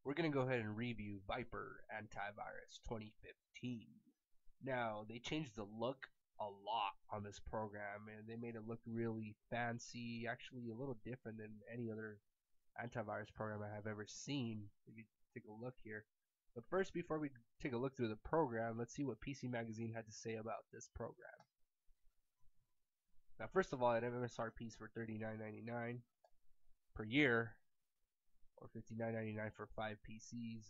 we're going to go ahead and review Vipre Antivirus 2015. Now, they changed the look a lot on this program, and they made it look really fancy, actually a little different than any other antivirus program I have ever seen. If you take a look here. But first, before we take a look through the program, let's see what PC Magazine had to say about this program. Now, first of all, it had MSRPs for $39.99 per year, or $59.99 for 5 PCs,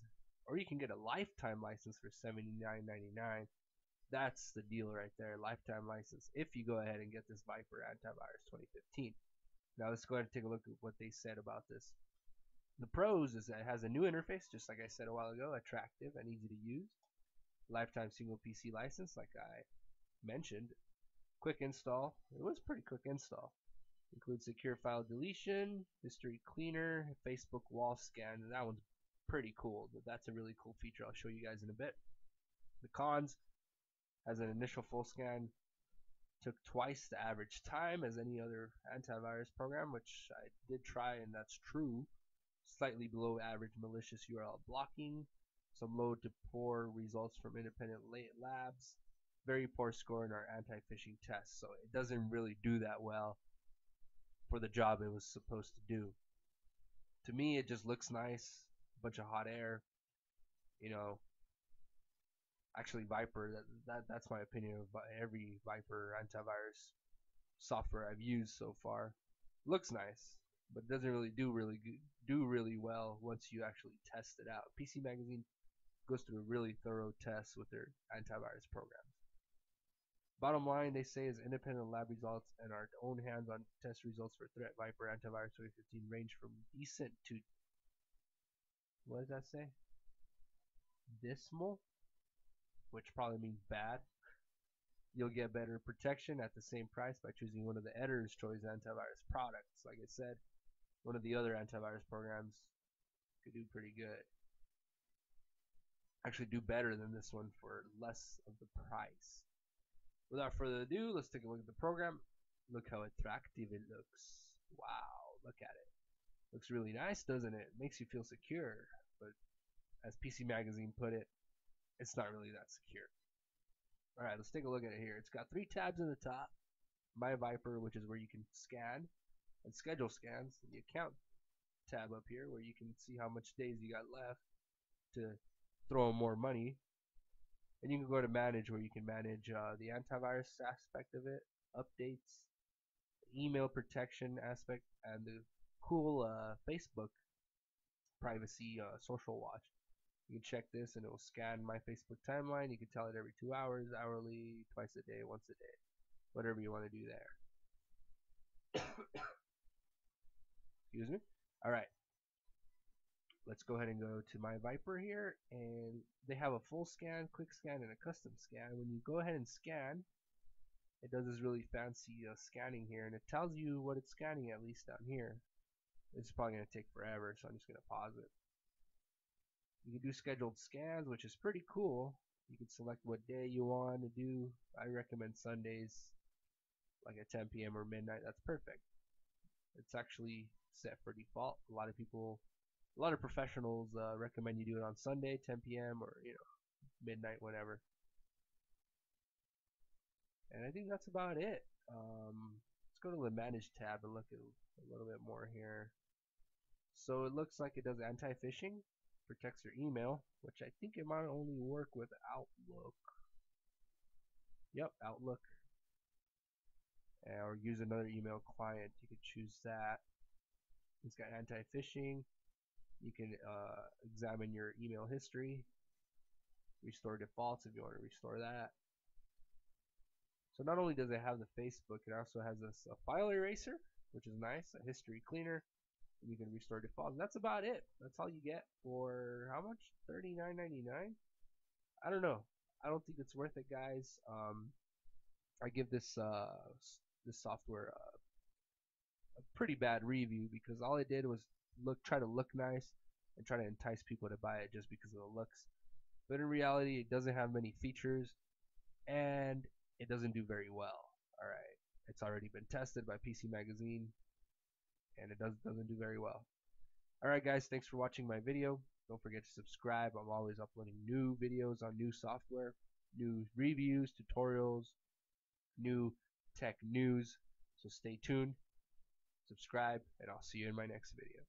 or you can get a lifetime license for $79.99. That's the deal right there, lifetime license, if you go ahead and get this Vipre Antivirus 2015. Now let's go ahead and take a look at what they said about this. The pros is that it has a new interface, just like I said a while ago, attractive and easy to use. Lifetime single PC license, like I mentioned. Quick install. It was pretty quick install. Includes secure file deletion, history cleaner, Facebook wall scan. And that one's pretty cool. That's a really cool feature I'll show you guys in a bit. The cons has an initial full scan. Took twice the average time as any other antivirus program, which I did try, and that's true. Slightly below average malicious URL blocking. Some low to poor results from independent labs. Very poor score in our anti-phishing tests, so it doesn't really do that well for the job it was supposed to do. To me, it just looks nice, a bunch of hot air, you know. Actually, Vipre, that's my opinion of every Vipre antivirus software I've used so far. Looks nice, but doesn't really do really well once you actually test it out. PC Magazine goes through a really thorough test with their antivirus programs. Bottom line, they say, is independent lab results and our own hands-on test results for Threat Vipre Antivirus 2015 range from decent to, what does that say? Dismal, which probably means bad. You'll get better protection at the same price by choosing one of the editor's choice antivirus products. Like I said, one of the other antivirus programs could do pretty good. Actually do better than this one for less of the price. Without further ado, let's take a look at the program. Look how attractive it looks. Wow, look at it. Looks really nice, doesn't it? Makes you feel secure. But as PC Magazine put it, it's not really that secure. Alright, let's take a look at it here. It's got 3 tabs in the top. My Vipre, which is where you can scan and schedule scans. The account tab up here, where you can see how much days you got left to throw in more money. And you can go to manage, where you can manage the antivirus aspect of it, updates, email protection aspect, and the cool Facebook privacy social watch. You can check this and it will scan my Facebook timeline. You can tell it every 2 hours, hourly, twice a day, once a day, whatever you want to do there. Excuse me. Alright. Let's go ahead and go to my Vipre here, and they have a full scan, quick scan, and a custom scan. When you go ahead and scan, it does this really fancy scanning here, and it tells you what it's scanning, at least down here. It's probably going to take forever, so I'm just going to pause it. You can do scheduled scans, which is pretty cool. You can select what day you want to do. I recommend Sundays, like at 10 p.m. or midnight. That's perfect. It's actually set for default. A lot of professionals recommend you do it on Sunday, 10 p.m. or midnight, whenever. And I think that's about it. Let's go to the Manage tab and look at a little bit more here. So it looks like it does anti-phishing, protects your email, which I think it might only work with Outlook. Yep, Outlook. Or use another email client. You could choose that. It's got anti-phishing. You can examine your email history, restore defaults if you want to restore that. So not only does it have the Facebook, it also has a file eraser, which is nice, a history cleaner. You can restore defaults. That's about it. That's all you get for how much? $39.99? I don't know. I don't think it's worth it, guys. I give this software a pretty bad review because all it did was try to look nice and try to entice people to buy it just because of the looks. But in reality, it doesn't have many features and it doesn't do very well. Alright, it's already been tested by PC Magazine and it doesn't do very well. Alright guys, thanks for watching my video. Don't forget to subscribe. I'm always uploading new videos on new software, new reviews, tutorials, new tech news. So stay tuned, subscribe, and I'll see you in my next video.